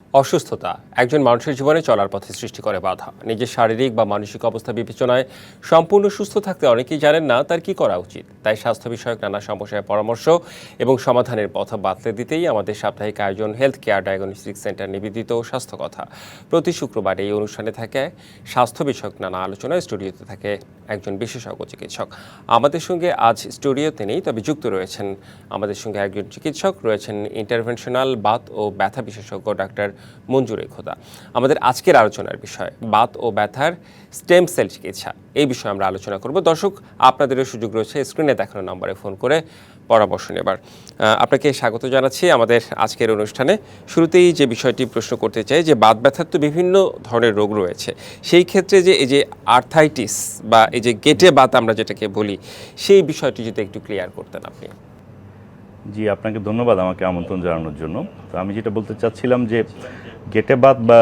অসুস্থতা একজন মানুষের জীবনে চলার পথে সৃষ্টি করে বাধা। নিজের শারীরিক বা মানসিক অবস্থা বিবেচনায় সম্পূর্ণ সুস্থ থাকতে অনেকেই জানেন না তার কি করা উচিত। তাই স্বাস্থ্য বিষয়ক নানা সমস্যায় পরামর্শ এবং সমাধানের পথ বাতলে দিতেই আমাদের সাপ্তাহিক আয়োজন হেলথ কেয়ার ডায়াগনস্টিক সেন্টার নিবেদিত স্বাস্থ্য কথা। প্রতি শুক্রবার এই অনুষ্ঠানে থাকে স্বাস্থ্য বিষয়ক নানা আলোচনা। স্টুডিওতে থাকে একজন বিশেষজ্ঞ চিকিৎসক। আমাদের সঙ্গে আজ স্টুডিওতে নেই, তবে যুক্ত রয়েছেন আমাদের সঙ্গে একজন চিকিৎসক, রয়েছেন ইন্টারভেনশনাল বাত ও ব্যথা বিশেষজ্ঞ ডাক্তার মঞ্জুরে খোদা। আমাদের আজকের আলোচনার বিষয় বাত ও ব্যথার স্টেম সেল চিকিৎসা। এই বিষয়ে আমরা আলোচনা করব। দর্শক, আপনাদেরও সুযোগ রয়েছে স্ক্রিনে দেখানো নম্বরে ফোন করে পরামর্শ নেবার। আপনাকে স্বাগত জানাচ্ছি আমাদের আজকের অনুষ্ঠানে। শুরুতেই যে বিষয়টি প্রশ্ন করতে চাই যে বাত ব্যথার তো বিভিন্ন ধরনের রোগ রয়েছে, সেই ক্ষেত্রে যে এই যে আর্থাইটিস বা এই যে গেটে বাত আমরা যেটাকে বলি, সেই বিষয়টি যদি একটু ক্লিয়ার করতেন আপনি। জি, আপনাকে ধন্যবাদ আমাকে আমন্ত্রণ জানানোর জন্য। তো আমি যেটা বলতে চাচ্ছিলাম যে গেটে বাত বা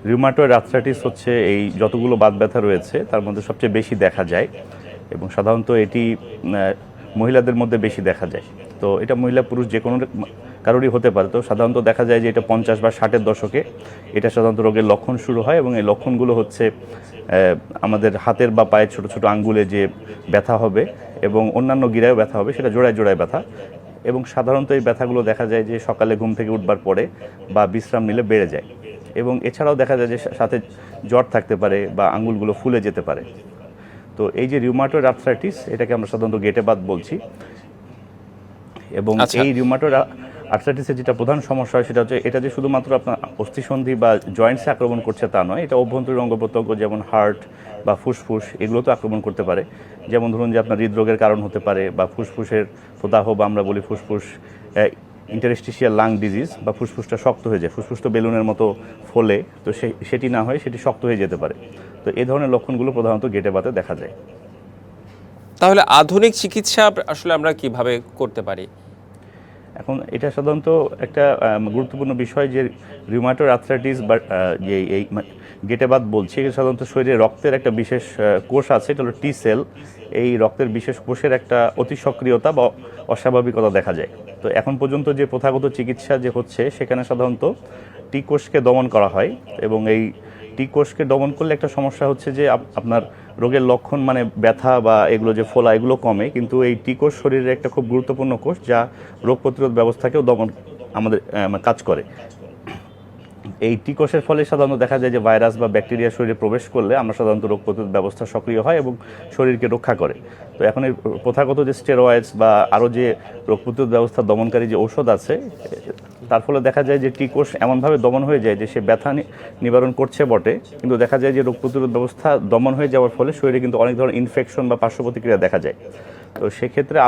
রিউমাটয়েড আর্থ্রাইটিস হচ্ছে এই যতগুলো বাত ব্যথা রয়েছে তার মধ্যে সবচেয়ে বেশি দেখা যায় এবং সাধারণত এটি মহিলাদের মধ্যে বেশি দেখা যায়। তো এটা মহিলা পুরুষ যে কোনো কারোরই হতে পারে। তো সাধারণত দেখা যায় যে এটা 50 বা 60-এর দশকে এটা সাধারণত রোগের লক্ষণ শুরু হয় এবং এই লক্ষণগুলো হচ্ছে আমাদের হাতের বা পায়ের ছোট ছোট আঙ্গুলে যে ব্যথা হবে এবং অন্যান্য গিরায়ও ব্যথা হবে, সেটা জোড়ায় জোড়ায় ব্যথা। এবং সাধারণত এই ব্যথাগুলো দেখা যায় যে সকালে ঘুম থেকে উঠবার পরে বা বিশ্রাম নিলে বেড়ে যায় এবং এছাড়াও দেখা যায় যে সাথে জ্বর থাকতে পারে বা আঙ্গুলগুলো ফুলে যেতে পারে। তো এই যে রিউমাটয়েড আর্থ্রাইটিস, এটাকে আমরা সাধারণত গেটে বাত বলছি। এবং এই রিউমাটয়েড আর্থ্রাইটিসের যেটা প্রধান সমস্যা হয় সেটা হচ্ছে এটা যে শুধুমাত্র আপনার অস্থিসন্ধি বা জয়েন্টসে আক্রমণ করছে তা নয়, এটা অভ্যন্তরীণ অঙ্গ প্রত্যঙ্গ যেমন হার্ট বা ফুসফুস এগুলোতে আক্রমণ করতে পারে। যেমন ধরুন যে আপনার হৃদরোগের কারণ হতে পারে বা ফুসফুসের প্রদাহ বা আমরা বলি ফুসফুস ইন্টারস্টিশিয়াল লাং ডিজিজ বা ফুসফুসটা শক্ত হয়ে যায়, ফুসফুসটা বেলুনের মতো ফোলে, তো সেটি না হয় সেটি শক্ত হয়ে যেতে পারে। তো এই ধরনের লক্ষণগুলো প্রধানত গেটে বাতে দেখা যায়। তাহলে আধুনিক চিকিৎসা আসলে আমরা কিভাবে করতে পারি? এখন এটা সাধারণত একটা গুরুত্বপূর্ণ বিষয় যে রিউমাটয়েড আর্থ্রাইটিস বা যে এই গেটে বাত বলছি, সাধারণত শরীরে রক্তের একটা বিশেষ কোষ আছে, এটা হলো টি সেল। এই রক্তের বিশেষ কোষের একটা অতি সক্রিয়তা বা অস্বাভাবিকতা দেখা যায়। তো এখন পর্যন্ত যে প্রথাগত চিকিৎসা যে হচ্ছে সেখানে সাধারণত টি কোষকে দমন করা হয় এবং এই টি কোষকে দমন করলে একটা সমস্যা হচ্ছে যে আপনার রোগের লক্ষণ মানে ব্যথা বা এগুলো যে ফোলা এগুলো কমে, কিন্তু এই টি কোষ শরীরের একটা খুব গুরুত্বপূর্ণ কোষ যা রোগ প্রতিরোধ ব্যবস্থাকেও দমন আমাদের কাজ করে। এই টি কোষের ফলে সাধারণত দেখা যায় যে ভাইরাস বা ব্যাকটেরিয়া শরীরে প্রবেশ করলে আমরা সাধারণত রোগ প্রতিরোধ ব্যবস্থা সক্রিয় হয় এবং শরীরকে রক্ষা করে। তো এখন এই প্রথাগত যে স্টেরয়েডস বা আরও যে রোগ প্রতিরোধ ব্যবস্থা দমনকারী যে ঔষধ আছে, তার ফলে দেখা যায় যে টি কোষ এমনভাবে দমন হয়ে যায় যে সে ব্যথা নিবারণ করছে বটে, কিন্তু দেখা যায় যে রোগ প্রতিরোধ ব্যবস্থা দমন হয়ে যাওয়ার ফলে শরীরে কিন্তু অনেক ধরনের ইনফেকশন বা পার্শ্ব প্রতিক্রিয়া দেখা যায়। তো সেক্ষেত্রে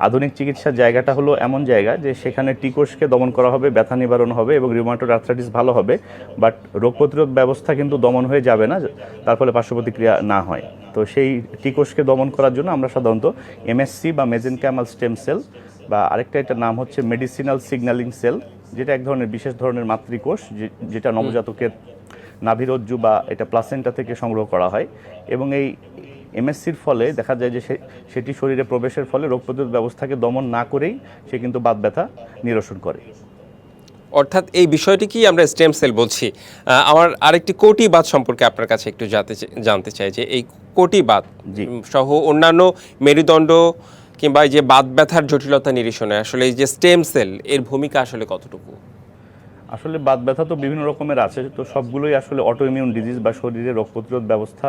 আধুনিক চিকিৎসার জায়গাটা হলো এমন জায়গা যে সেখানে টি কোষকে দমন করা হবে, ব্যথা নিবারণ হবে এবং রিউমাটয়েড আর্থ্রাইটিস ভালো হবে, বাট রোগ প্রতিরোধ ব্যবস্থা কিন্তু দমন হয়ে যাবে না, তার ফলে পার্শ্ব প্রতিক্রিয়া না হয়। তো সেই টি কোষকে দমন করার জন্য আমরা সাধারণত এমএসসি বা মেজেনকাইমাল স্টেম সেল বা আরেকটা এটার নাম হচ্ছে মেডিসিনাল সিগন্যালিং সেল, যেটা এক ধরনের বিশেষ ধরনের মাতৃকোষ যেটা নবজাতকের নাভিরজ্জু বা এটা প্লাসেন্টা থেকে সংগ্রহ করা হয় এবং এই এমএসসির ফলে দেখা যায় যে সেটি শরীরে প্রবেশের ফলে রোগ প্রতিরোধ ব্যবস্থাকে দমন না করেই সে কিন্তু বাত ব্যথা নিরসন করে। অর্থাৎ এই বিষয়টি কি আমরা স্টেম সেল বলছি। আমার আরেকটি কোটি বাত সম্পর্কে আপনার কাছে একটু জানতে চাই যে এই কোটি বাত সহ অন্যান্য মেরুদণ্ড কিংবা এই যে বাত ব্যথার জটিলতা নিরসনে আসলে এই যে স্টেম সেল এর ভূমিকা আসলে কতটুকু? আসলে বাত ব্যথা তো বিভিন্ন রকমের আছে, তো সবগুলোই আসলে অটো ইমিউন ডিজিজ বা শরীরে রোগ প্রতিরোধ ব্যবস্থা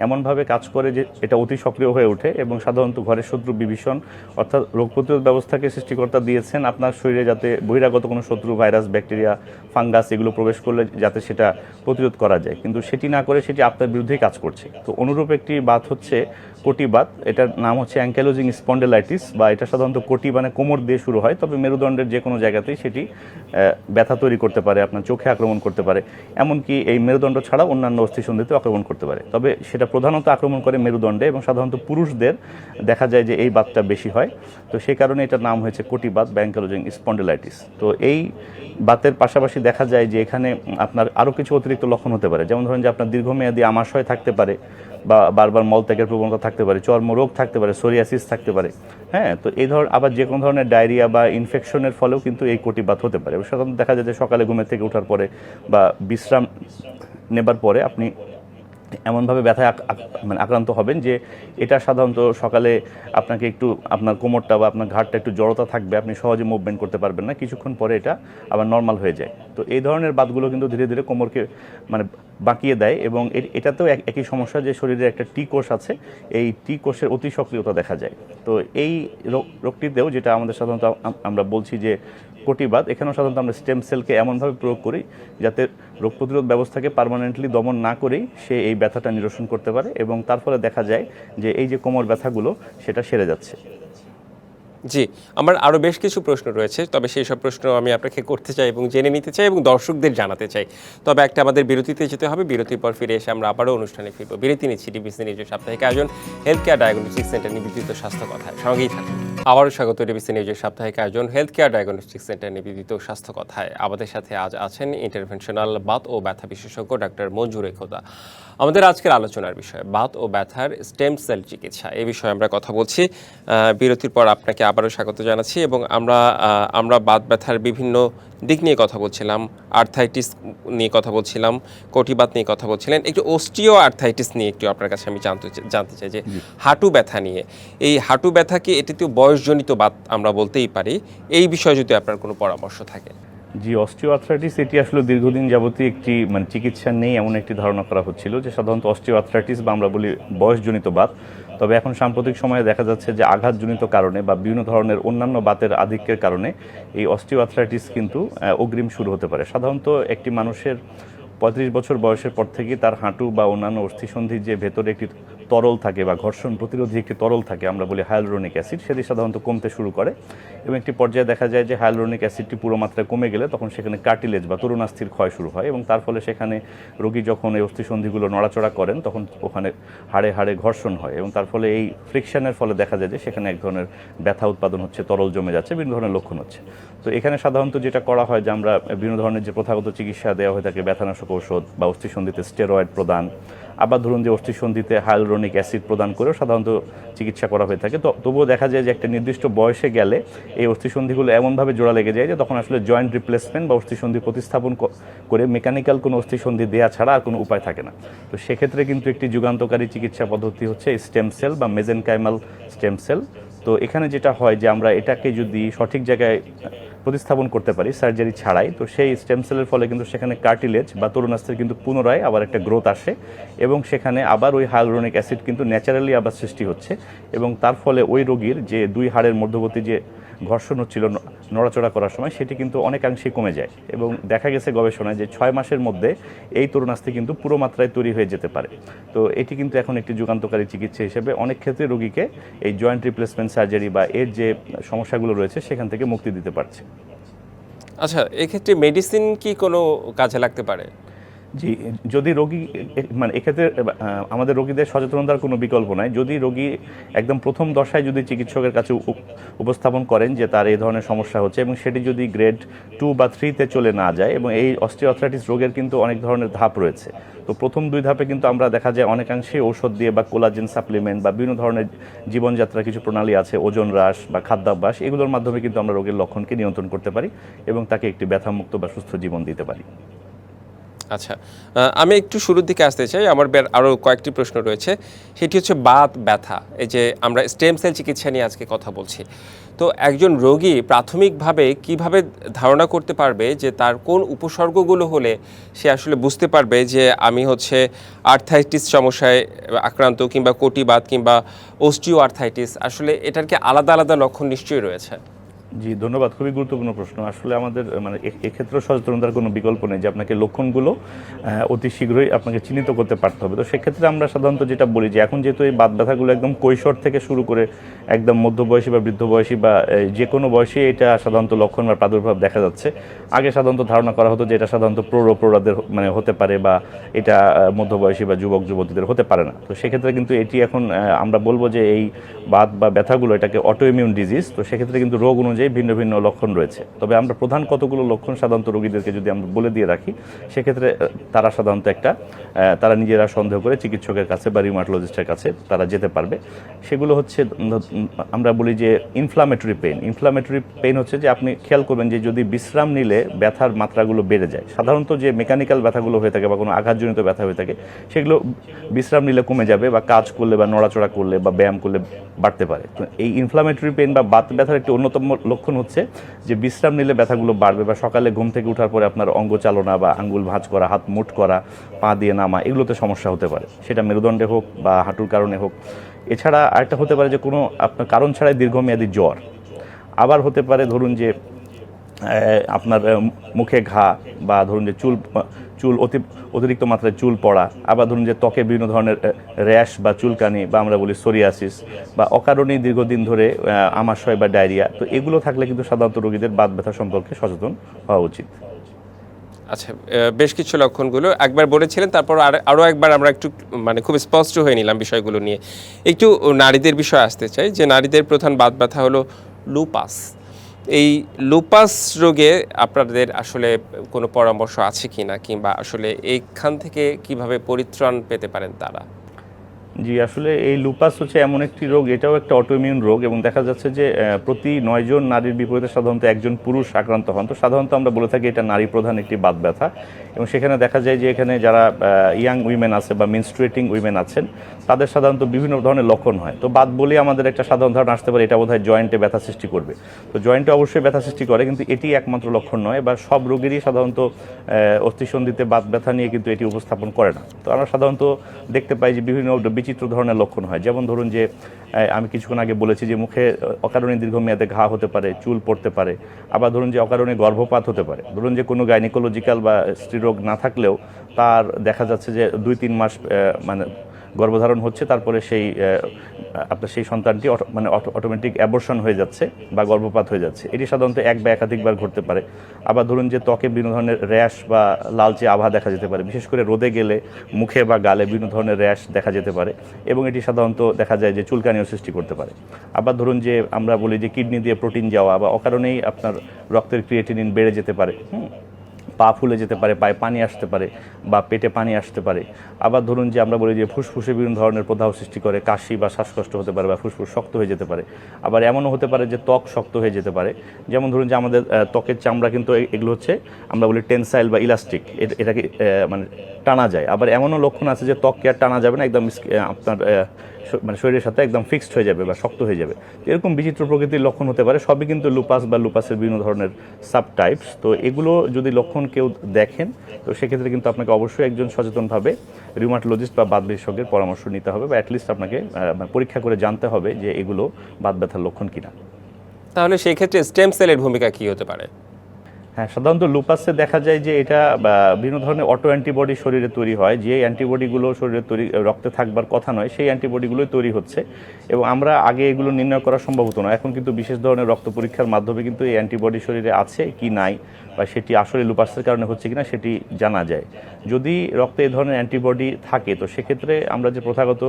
এমনভাবে কাজ করে যে এটা অতি সক্রিয় হয়ে ওঠে এবং সাধারণত ঘরের শত্রু বিভীষণ, অর্থাৎ রোগ প্রতিরোধ ব্যবস্থাকে সৃষ্টিকর্তা দিয়েছেন আপনার শরীরে যাতে বহিরাগত কোনো শত্রু ভাইরাস ব্যাকটেরিয়া ফাঙ্গাস এগুলো প্রবেশ করলে যাতে সেটা প্রতিরোধ করা যায়, কিন্তু সেটি না করে সেটি আপনার বিরুদ্ধেই কাজ করছে। তো অনুরূপ একটি বাত হচ্ছে কোটি বাত, এটার নাম হচ্ছে অ্যাঙ্কাইলোজিং স্পন্ডেলাইটিস বা এটা সাধারণত কোটি মানে কোমর দিয়ে শুরু হয়, তবে মেরুদণ্ডের যে কোনো জায়গাতেই সেটি ব্যথা তৈরি করতে পারে, আপনার চোখে আক্রমণ করতে পারে, এমনকি এই মেরুদণ্ড ছাড়াও অন্যান্য অস্থিসন্ধিতেও আক্রমণ করতে পারে। তবে সেটা প্রধানত আক্রমণ করে মেরুদণ্ডে এবং সাধারণত পুরুষদের দেখা যায় যে এই বাতটা বেশি হয়। তো সেই কারণে এটার নাম হয়েছে কোটি বাত বা অ্যাঙ্কাইলোজিং স্পন্ডেলাইটিস। তো এই বাতের পাশাপাশি দেখা যায় যে এখানে আপনার আরও কিছু অতিরিক্ত লক্ষণ হতে পারে, যেমন ধরেন যে আপনার দীর্ঘমেয়াদী আমাশয় থাকতে পারে বা বারবার মলত্যাগের প্রবণতা থাকতে পারে, চর্মরোগ থাকতে পারে, সোরিয়াসিস থাকতে পারে। হ্যাঁ, তো এই আবার যে কোনো ধরনের ডায়রিয়া বা ইনফেকশনের ফলেও কিন্তু এই কটিবাত হতে পারে। সাধারণত দেখা যায় যে সকালে ঘুমের থেকে ওঠার পরে বা বিশ্রাম নেবার পরে আপনি এমনভাবে ব্যথায় আক্রান্ত হবেন যে এটা সাধারণত সকালে আপনাকে একটু আপনার কোমরটা বা আপনার ঘাড়টা একটু জড়তা থাকবে, আপনি সহজে মুভমেন্ট করতে পারবেন না, কিছুক্ষণ পরে এটা আবার নর্মাল হয়ে যায়। তো এই ধরনের বাতগুলো কিন্তু ধীরে ধীরে কোমরকে বাঁকিয়ে দেয় এবং এটাতেও একই সমস্যা যে শরীরে একটা টি কোষ আছে, এই টি কোষের অতি সক্রিয়তা দেখা যায়। তো এই রোগটিতেও যেটা আমাদের সাধারণত আমরা বলছি যে কটিবাত, এখানেও সাধারণত আমরা স্টেম সেলকে এমনভাবে প্রয়োগ করি যাতে রোগ প্রতিরোধ ব্যবস্থাকে পার্মানেন্টলি দমন না করেই সে এই ব্যথাটা নিরসন করতে পারে এবং তার ফলে দেখা যায় যে এই যে কোমর ব্যথাগুলো সেটা সেরে যাচ্ছে। জি, আমার আরও বেশ কিছু প্রশ্ন রয়েছে, তবে সেই সব প্রশ্ন আমি আপনাকে করতে চাই এবং জেনে নিতে চাই এবং দর্শকদের জানাতে চাই। তবে একটা আমাদের বিরতিতে যেতে হবে, বিরতির পর ফিরে এসে আমরা আবারও অনুষ্ঠানে ফিরব। বিরতি নিচ্ছি ডিবিসি নিউজের সাপ্তাহিক আয়োজন হেলথ কেয়ার ডায়াগনস্টিক সেন্টার নিবেদিত স্বাস্থ্য কথায়, সঙ্গেই থাকুন। আবারও স্বাগত ডিবিসি নিউজের সাপ্তাহিক আয়োজন হেলথ কেয়ার ডায়াগনস্টিক সেন্টার নিবেদিত স্বাস্থ্য কথায়। আমাদের সাথে আজ আছেন ইন্টারভেনশনাল বাত ও ব্যথা বিশেষজ্ঞ ডাক্তার মঞ্জুর খোদা। আমাদের আজকের আলোচনার বিষয় বাত ও ব্যথার স্টেম সেল চিকিৎসা, এই বিষয়ে আমরা কথা বলছি। বিরতির পর আপনাকে আবারও স্বাগত জানাচ্ছি এবং আমরা বাত ব্যথার বিভিন্ন দিক নিয়ে কথা বলছিলাম, আর্থাইটিস নিয়ে কথা বলছিলাম, কটিবাত নিয়ে কথা বলছিলেন, একটু অস্টিও আর্থাইটিস নিয়ে একটু আপনার কাছে আমি জানতে চাই যে হাঁটু ব্যথা নিয়ে। এই হাঁটু ব্যথা কি এটিতেও বয়সজনিত বাত আমরা বলতেই পারি? এই বিষয়ে যদি আপনার কোনো পরামর্শ থাকে। জি, অস্টিও আর্থ্রাইটিস এটি আসলে দীর্ঘদিন যাবতীয় একটি চিকিৎসা নেই এমন একটি ধারণা করা হচ্ছিল যে সাধারণত অস্টিও আর্থ্রাইটিস বা আমরা বলি বয়সজনিত বাত। তবে এখন সাম্প্রতিক সময়ে দেখা যাচ্ছে যে আঘাতজনিত কারণে বা বিভিন্ন ধরনের অন্যান্য বাতের আধিক্যের কারণে এই অস্টিও আর্থ্রাইটিস কিন্তু অগ্রিম শুরু হতে পারে। সাধারণত একটি মানুষের 35 বছর বয়সের পর থেকে তার হাঁটু বা অন্যান্য অস্থিসন্ধির যে ভেতরে একটি তরল থাকে বা ঘর্ষণ প্রতিরোধী একটি তরল থাকে, আমরা বলি হায়ালুরোনিক অ্যাসিড, সেটি সাধারণত কমতে শুরু করে এবং একটি পর্যায়ে দেখা যায় যে হায়ালুরোনিক অ্যাসিডটি পুরো মাত্রায় কমে গেলে তখন সেখানে কার্টিলেজ বা তরুণাস্থির ক্ষয় শুরু হয় এবং তার ফলে সেখানে রোগী যখন এই অস্থিসন্ধিগুলো নড়াচড়া করেন তখন ওখানে হাড়ে হাড়ে ঘর্ষণ হয় এবং তার ফলে এই ফ্রিকশনের ফলে দেখা যায় যে সেখানে এক ধরনের ব্যথা উৎপাদন হচ্ছে, তরল জমে যাচ্ছে, বিভিন্ন ধরনের লক্ষণ হচ্ছে। তো এখানে সাধারণত যেটা করা হয় যে আমরা বিভিন্ন ধরনের যে প্রথাগত চিকিৎসা দেওয়া হয়ে থাকে, ব্যথানাশক ঔষধ বা অস্থিসন্ধিতে স্টেরয়েড প্রদান, আবার ধরুন যে অস্থিসন্ধিতে হায়ালুরোনিক অ্যাসিড প্রদান করেও সাধারণত চিকিৎসা করা হয়ে থাকে। তো তবুও দেখা যায় যে একটা নির্দিষ্ট বয়সে গেলে এই অস্থিসন্ধিগুলো এমনভাবে জোড়া লেগে যায় যে তখন আসলে জয়েন্ট রিপ্লেসমেন্ট বা অস্থিসন্ধি প্রতিস্থাপন করে মেকানিক্যাল কোনো অস্থিসন্ধি দেওয়া ছাড়া আর কোনো উপায় থাকে না। তো সেক্ষেত্রে কিন্তু একটি যুগান্তকারী চিকিৎসা পদ্ধতি হচ্ছে স্টেম সেল বা মেজেনকাইমাল স্টেম সেল। তো এখানে যেটা হয় যে আমরা এটাকে যদি সঠিক জায়গায় প্রতিস্থাপন করতে পারি সার্জারি ছাড়াই, তো সেই স্টেম সেলের ফলে কিন্তু সেখানে কার্টিলেজ বা তরুণাস্থির কিন্তু পুনরায় আবার একটা গ্রোথ আসে এবং সেখানে আবার ওই হায়ালুরোনিক অ্যাসিড কিন্তু ন্যাচারালি আবার সৃষ্টি হচ্ছে এবং তার ফলে ওই রোগীর যে দুই হাড়ের মধ্যবর্তী যে ঘর্ষণ হচ্ছিল নড়াচড়া করার সময় সেটি কিন্তু অনেকাংশেই কমে যায় এবং দেখা গেছে গবেষণায় যে 6 মাসের মধ্যে এই তরুণাস্থি কিন্তু পুরো মাত্রায় তৈরি হয়ে যেতে পারে। তো এটি কিন্তু এখন একটি যুগান্তকারী চিকিৎসা হিসেবে অনেক ক্ষেত্রে রোগীকে এই জয়েন্ট রিপ্লেসমেন্ট সার্জারি বা এর যে সমস্যাগুলো রয়েছে সেখান থেকে মুক্তি দিতে পারছে। আচ্ছা, এক্ষেত্রে মেডিসিন কি কোনো কাজে লাগতে পারে? জি, যদি রোগী এক্ষেত্রে আমাদের রোগীদের সচেতনতার কোনো বিকল্প নাই। যদি রোগী একদম প্রথম দশায় যদি চিকিৎসকের কাছে উপস্থাপন করেন যে তার এই ধরনের সমস্যা হচ্ছে এবং সেটি যদি গ্রেড 2 বা 3-তে চলে না যায়, এবং এই অস্টিওআর্থ্রাইটিস রোগের কিন্তু অনেক ধরনের ধাপ রয়েছে। তো প্রথম 2 ধাপে কিন্তু আমরা দেখা যায় অনেকাংশেই ঔষধ দিয়ে বা কোলাজেন সাপ্লিমেন্ট বা বিভিন্ন ধরনের জীবনযাত্রার কিছু প্রণালী আছে, ওজন হ্রাস বা খাদ্যাভ্যাস, এগুলোর মাধ্যমে কিন্তু আমরা রোগের লক্ষণকে নিয়ন্ত্রণ করতে পারি এবং তাকে একটি ব্যথামুক্ত বা সুস্থ জীবন দিতে পারি। আচ্ছা, আমি একটু শুরুর দিকে আসতে চাই। আমার আরও কয়েকটি প্রশ্ন রয়েছে, সেটি হচ্ছে বাত ব্যথা। এই যে আমরা স্টেম সেল চিকিৎসা নিয়ে আজকে কথা বলছি, তো একজন রোগী প্রাথমিকভাবে কিভাবে ধারণা করতে পারবে যে তার কোন উপসর্গগুলো হলে সে আসলে বুঝতে পারবে যে আমি হচ্ছে আর্থাইটিস সমস্যায় আক্রান্ত কিংবা কটিবাত কিংবা অস্টিও আর্থাইটিস? আসলে এটার কি আলাদা আলাদা লক্ষণ নিশ্চয়ই রয়েছে? জি, ধন্যবাদ। খুবই গুরুত্বপূর্ণ প্রশ্ন। আসলে আমাদের এক্ষেত্রে সচেতনতার কোনো বিকল্প নেই যে আপনাকে লক্ষণগুলো অতি শীঘ্রই আপনাকে চিহ্নিত করতে পারতে হবে। তো সেক্ষেত্রে আমরা সাধারণত যেটা বলি যে এখন যেহেতু এই বাত ব্যথাগুলো একদম কৈশোর থেকে শুরু করে একদম মধ্যবয়সী বা বৃদ্ধ বয়সী বা যে কোনো বয়সে এটা সাধারণত লক্ষণ বা প্রাদুর্ভাব দেখা যাচ্ছে। আগে সাধারণত ধারণা করা হতো যে এটা সাধারণত প্রৌঢ়দের হতে পারে বা এটা মধ্যবয়সী বা যুবক যুবতীদের হতে পারে না। তো সেক্ষেত্রে কিন্তু এটি এখন আমরা বলবো যে এই বাত বা ব্যথাগুলো এটাকে অটোইমিউন ডিজিজ। তো সেক্ষেত্রে কিন্তু রোগ অনুযায়ী অনুযায়ী ভিন্ন ভিন্ন লক্ষণ রয়েছে। তবে আমরা প্রধান কতগুলো লক্ষণ সাধারণত রোগীদেরকে যদি আমরা বলে দিয়ে রাখি, সেক্ষেত্রে তারা সাধারণত তারা নিজেরা সন্দেহ করে চিকিৎসকের কাছে বা রিউমাটোলজিস্টের কাছে তারা যেতে পারবে। সেগুলো হচ্ছে, আমরা বলি যে ইনফ্লামেটরি পেইন হচ্ছে যে আপনি খেয়াল করবেন যে যদি বিশ্রাম নিলে ব্যথার মাত্রাগুলো বেড়ে যায়। সাধারণত যে মেকানিক্যাল ব্যথাগুলো হয়ে থাকে বা কোনো আঘাতজনিত ব্যথা হয়ে থাকে, সেগুলো বিশ্রাম নিলে কমে যাবে বা কাজ করলে বা নড়াচড়া করলে বা ব্যায়াম করলে বাড়তে পারে। তো এই ইনফ্লামেটরি পেইন বা বাত ব্যথার একটি অন্যতম লক্ষণ হচ্ছে যে বিশ্রাম নিলে ব্যথাগুলো বাড়বে বা সকালে ঘুম থেকে ওঠার পরে আপনার অঙ্গ চালনা বা আঙ্গুল ভাঁজ করা, হাত মুঠ করা, পা দিয়ে নামা, এগুলোতে সমস্যা হতে পারে, সেটা মেরুদণ্ডে হোক বা হাঁটুর কারণে হোক। এছাড়া আরেকটা হতে পারে যে কোনো আপনার কারণ ছাড়াই দীর্ঘমেয়াদী জ্বর। আবার হতে পারে ধরুন যে আপনার মুখে ঘা, বা ধরুন যে চুল অতিরিক্ত মাত্রায় চুল পড়া, আবার ধরুন যে ত্বকে বিভিন্ন ধরনের র্যাশ বা চুলকানি বা আমরা বলি সোরিয়াসিস, বা অকারণে দীর্ঘদিন ধরে আমাশয় বা ডায়রিয়া। তো এগুলো থাকলে কিন্তু সাধারণত রোগীদের বাত ব্যথা সম্পর্কে সচেতন হওয়া উচিত। আচ্ছা, বেশ কিছু লক্ষণগুলো একবার বলেছিলেন, তারপর আরও একবার আমরা একটু মানে খুব স্পষ্ট হয়ে নিলাম বিষয়গুলো নিয়ে। একটু নারীদের বিষয়ে আসতে চাই, যে নারীদের প্রধান বাত ব্যথা হলো লুপাস। এই লুপাস রোগে আপনাদের আসলে কোনো পরামর্শ আছে কিনা, কিংবা আসলে এইখান থেকে কিভাবে পরিত্রাণ পেতে পারেন তারা? জি, আসলে এই লুপাস হচ্ছে এমন একটি রোগ, এটাও একটা অটোইমিউন রোগ, এবং দেখা যাচ্ছে যে প্রতি 9 জন নারীর বিপরীতে সাধারণত একজন পুরুষ আক্রান্ত হন। তো সাধারণত আমরা বলে থাকি এটা নারী প্রধান একটি বাত ব্যথা, এবং সেখানে দেখা যায় যে এখানে যারা ইয়াং উইমেন আছে বা মেনস্ট্রুয়েটিং উইমেন আছেন, তাদের সাধারণত বিভিন্ন ধরনের লক্ষণ হয়। তো বাত বলে আমাদের একটা সাধারণ ধারণা আসতে পারে এটা বোধহয় জয়েন্টে ব্যথা সৃষ্টি করবে। তো জয়েন্টে অবশ্যই ব্যথা সৃষ্টি করে, কিন্তু এটি একমাত্র লক্ষণ নয়, বা সব রোগীরই সাধারণত অস্থিসন্ধিতে বাত ব্যথা নিয়ে কিন্তু এটি উপস্থাপন করে না। তো আমরা সাধারণত দেখতে পাই যে বিভিন্ন বিচিত্র ধরনের লক্ষণ হয়। যেমন ধরুন যে আমি কিছুক্ষণ আগে বলেছি যে মুখে অকারণে দীর্ঘমেয়াদে ঘা হতে পারে, চুল পড়তে পারে, আবার ধরুন যে অকারণে গর্ভপাত হতে পারে। ধরুন যে কোনো গাইনিকোলজিক্যাল বা স্ত্রীরোগ না থাকলেও তার দেখা যাচ্ছে যে 2-3 মাস মানে গর্ভধারণ হচ্ছে, তারপরে আপনার সেই সন্তানটি অটোমেটিক অ্যাবর্শন হয়ে যাচ্ছে বা গর্ভপাত হয়ে যাচ্ছে। এটি সাধারণত এক বা একাধিকবার ঘটতে পারে। আবার ধরুন যে ত্বকে বিভিন্ন ধরনের র্যাশ বা লালচে আভা দেখা যেতে পারে, বিশেষ করে রোদে গেলে মুখে বা গালে বিভিন্ন ধরনের র্যাশ দেখা যেতে পারে, এবং এটি সাধারণত দেখা যায় যে চুলকানিও সৃষ্টি করতে পারে। আবার ধরুন যে আমরা বলি যে কিডনি দিয়ে প্রোটিন যাওয়া, বা অকারণেই আপনার রক্তের ক্রিয়েটিনিন বেড়ে যেতে পারে, পা ফুলে যেতে পারে, পায়ে পানি আসতে পারে, বা পেটে পানি আসতে পারে। আবার ধরুন যে আমরা বলি যে ফুসফুসে বিভিন্ন ধরনের প্রদাহ সৃষ্টি করে, কাশি বা শ্বাসকষ্ট হতে পারে, বা ফুসফুস শক্ত হয়ে যেতে পারে। আবার এমনও হতে পারে যে ত্বক শক্ত হয়ে যেতে পারে। যেমন ধরুন যে আমাদের ত্বকের চামড়া কিন্তু এগুলো হচ্ছে আমরা বলি টেনসাইল বা ইলাস্টিক, এটাকে মানে টানা যায়। আবার এমনও লক্ষণ আছে যে ত্বককে আর টানা যাবে না, একদম আপনার মানে শরীরের সাথে একদম ফিক্সড হয়ে যাবে বা শক্ত হয়ে যাবে। এরকম বিচিত্র প্রকৃতির লক্ষণ হতে পারে। সবই কিন্তু লুপাস বা লুপাসের বিভিন্ন ধরনের সাবটাইপস। তো এগুলো যদি লক্ষণ কেউ দেখেন, তো সেক্ষেত্রে কিন্তু আপনাকে অবশ্যই একজন সচেতনভাবে রিউমাটোলজিস্ট বা বাত বিশেষজ্ঞের পরামর্শ নিতে হবে, বা অ্যাটলিস্ট আপনাকে পরীক্ষা করে জানতে হবে যে এগুলো বাত ব্যথার লক্ষণ কিনা। তাহলে সেই ক্ষেত্রে স্টেম সেলের ভূমিকা কি হতে পারে? হ্যাঁ, সাধারণত লুপাসে দেখা যায় যে এটা বিভিন্ন ধরনের অটো অ্যান্টিবডি শরীরে তৈরি হয়। যে অ্যান্টিবডিগুলো শরীরে রক্তে থাকবার কথা নয়, সেই অ্যান্টিবডিগুলোই তৈরি হচ্ছে, এবং আমরা আগে এগুলো নির্ণয় করা সম্ভব হতো না। এখন কিন্তু বিশেষ ধরনের রক্ত পরীক্ষার মাধ্যমে কিন্তু এই অ্যান্টিবডি শরীরে আছে কি নাই, বা সেটি আসলে লুপাসের কারণে হচ্ছে কিনা সেটি জানা যায়। যদি রক্তে এই ধরনের অ্যান্টিবডি থাকে, তো সেক্ষেত্রে আমরা যে প্রথাগত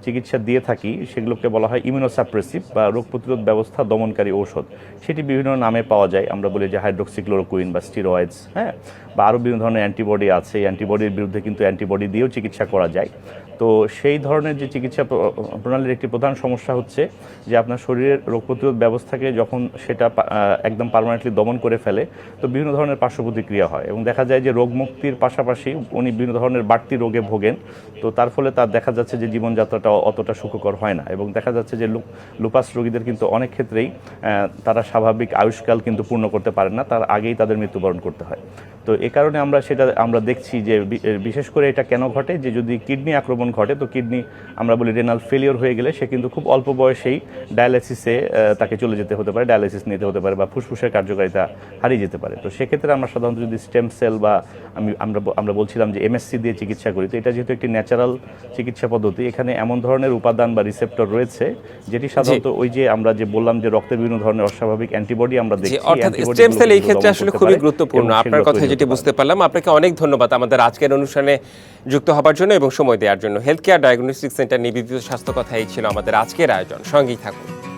চিকিৎসা দিয়ে থাকি সেগুলোকে বলা হয় ইমিউনোসাপ্রেসিভ বা রোগ প্রতিরোধ ব্যবস্থা দমনকারী ঔষধ। সেটি বিভিন্ন নামে পাওয়া যায়। আমরা বলি যে হাইড্রোক্সিক্লোরোকুইন বা স্টিরয়েডস, বা আরও বিভিন্ন ধরনের অ্যান্টিবডি আছে। এই অ্যান্টিবডির বিরুদ্ধে কিন্তু অ্যান্টিবডি দিয়েও চিকিৎসা করা যায়। তো সেই ধরনের যে চিকিৎসা প্রণালীর একটি প্রধান সমস্যা হচ্ছে যে আপনার শরীরের রোগ প্রতিরোধ ব্যবস্থাকে যখন সেটা একদম পার্মানেন্টলি দমন করে ফেলে, তো বিভিন্ন ধরনের পার্শ্ব প্রতিক্রিয়া হয়, এবং দেখা যায় যে রোগ মুক্তির পাশাপাশি উনি বিভিন্ন ধরনের বাড়তি রোগে ভোগেন। তো তার ফলে তার দেখা যাচ্ছে যে জীবনযাত্রাটা অতটা সুখকর হয় না, এবং দেখা যাচ্ছে যে লুপাস রোগীদের কিন্তু অনেক ক্ষেত্রেই তারা স্বাভাবিক আয়ুষ্কাল কিন্তু পূর্ণ করতে পারেন না, তার আগেই তাদের মৃত্যুবরণ করতে হয়। তো এ কারণে আমরা দেখছি যে বিশেষ করে এটা কেন ঘটে, যে যদি কিডনি আক্রমণ ঘটে, তো কিডনি আমরা বলি রেনাল ফেলিওর হয়ে গেলে সে কিন্তু খুব অল্প বয়সেই ডায়ালাইসিসে তাকে চলে যেতে হতে পারে, ডায়ালাইসিস নিতে হতে পারে, বা ফুসফুসের কার্যকারিতা হারিয়ে যেতে পারে। তো সেক্ষেত্রে আমরা সাধারণত যদি স্টেম সেল বা আমরা বলছিলাম যে এমএসসি দিয়ে চিকিৎসা করি, তো এটা যেহেতু একটি ন্যাচারাল চিকিৎসা পদ্ধতি, এখানে এমন ধরনের উপাদান বা রিসেপ্টর রয়েছে যেটি সাধারণত ওই যে আমরা যে বললাম যে রক্তের বিভিন্ন ধরনের অস্বাভাবিক অ্যান্টিবডি আমরা দেখি, অর্থাৎ স্টেম সেল এই ক্ষেত্রে আসলে খুবই গুরুত্বপূর্ণ। আপনার কথা যেটি বুঝতে পারলাম। আপনাকে অনেক ধন্যবাদ আমাদের আজকের অনুষ্ঠানে যুক্ত হবার জন্য এবং সময় দেওয়ার জন্য। হেলথ কেয়ার ডায়াগনস্টিক সেন্টার নিবেদিত স্বাস্থ্য কথা এই ছিল আমাদের আজকের আয়োজন। সঙ্গেই থাকুন।